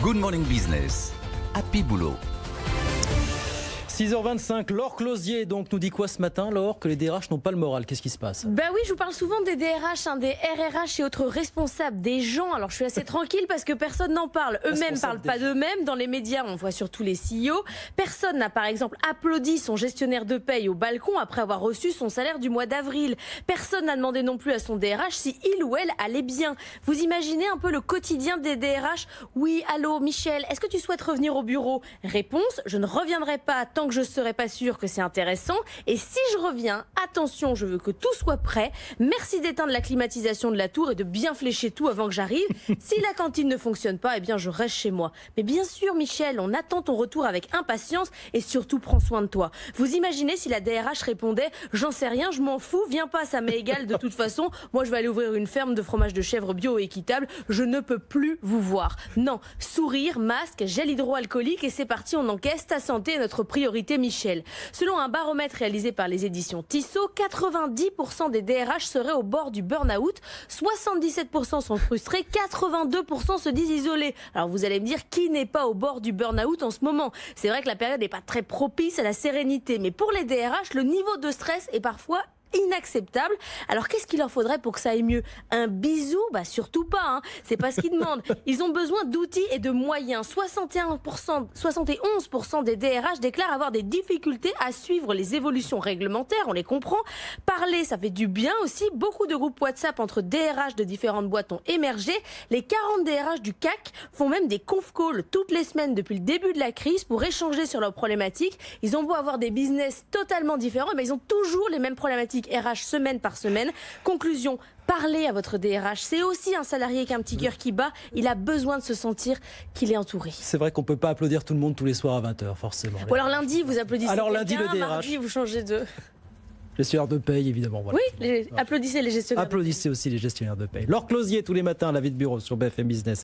Good Morning Business. Happy Boulot. 6h25, Laure Closier donc nous dit quoi ce matin, Laure? Que les DRH n'ont pas le moral. Qu'est-ce qui se passe? Ben oui, je vous parle souvent des DRH, des RRH et autres responsables, des gens. Alors je suis assez tranquille parce que personne n'en parle. Eux-mêmes parlent pas d'eux-mêmes. Dans les médias, on voit surtout les CEO. Personne n'a par exemple applaudi son gestionnaire de paye au balcon après avoir reçu son salaire du mois d'avril. Personne n'a demandé non plus à son DRH si il ou elle allait bien. Vous imaginez un peu le quotidien des DRH? Oui, allô Michel, est-ce que tu souhaites revenir au bureau? Réponse, je ne reviendrai pas tant que je ne serai pas sûr que c'est intéressant. Et si je reviens, attention, je veux que tout soit prêt. Merci d'éteindre la climatisation de la tour et de bien flécher tout avant que j'arrive. Si la cantine ne fonctionne pas, eh bien je reste chez moi. Mais bien sûr Michel, on attend ton retour avec impatience et surtout prends soin de toi. Vous imaginez si la DRH répondait « J'en sais rien, je m'en fous, viens pas, ça m'est égal de toute façon. Moi je vais aller ouvrir une ferme de fromage de chèvre bio et équitable. Je ne peux plus vous voir. » Non, sourire, masque, gel hydroalcoolique et c'est parti, on encaisse. Ta santé est notre priorité Michel. Selon un baromètre réalisé par les éditions Tissot, 90% des DRH seraient au bord du burn-out, 77% sont frustrés, 82% se disent isolés. Alors vous allez me dire, qui n'est pas au bord du burn-out en ce moment? C'est vrai que la période n'est pas très propice à la sérénité, mais pour les DRH, le niveau de stress est parfois inacceptable. Alors qu'est-ce qu'il leur faudrait pour que ça aille mieux? Un bisou? Bah surtout pas, c'est pas ce qu'ils demandent. Ils ont besoin d'outils et de moyens. 71% des DRH déclarent avoir des difficultés à suivre les évolutions réglementaires, on les comprend. Parler, ça fait du bien aussi. Beaucoup de groupes WhatsApp entre DRH de différentes boîtes ont émergé. Les 40 DRH du CAC font même des conf calls toutes les semaines depuis le début de la crise pour échanger sur leurs problématiques. Ils ont beau avoir des business totalement différents, mais ils ont toujours les mêmes problématiques RH semaine par semaine. Conclusion, parlez à votre DRH. C'est aussi un salarié qui a un petit cœur qui bat. Il a besoin de se sentir qu'il est entouré. C'est vrai qu'on ne peut pas applaudir tout le monde tous les soirs à 20h, forcément. Ou alors lundi, vous applaudissez alors lundi, le DRH. Mardi, vous changez de... Gestionnaire de paye, évidemment. Voilà. Oui, applaudissez les gestionnaires. Applaudissez aussi les gestionnaires de paye. Laure Closier, tous les matins à la vie de bureau sur BFM Business.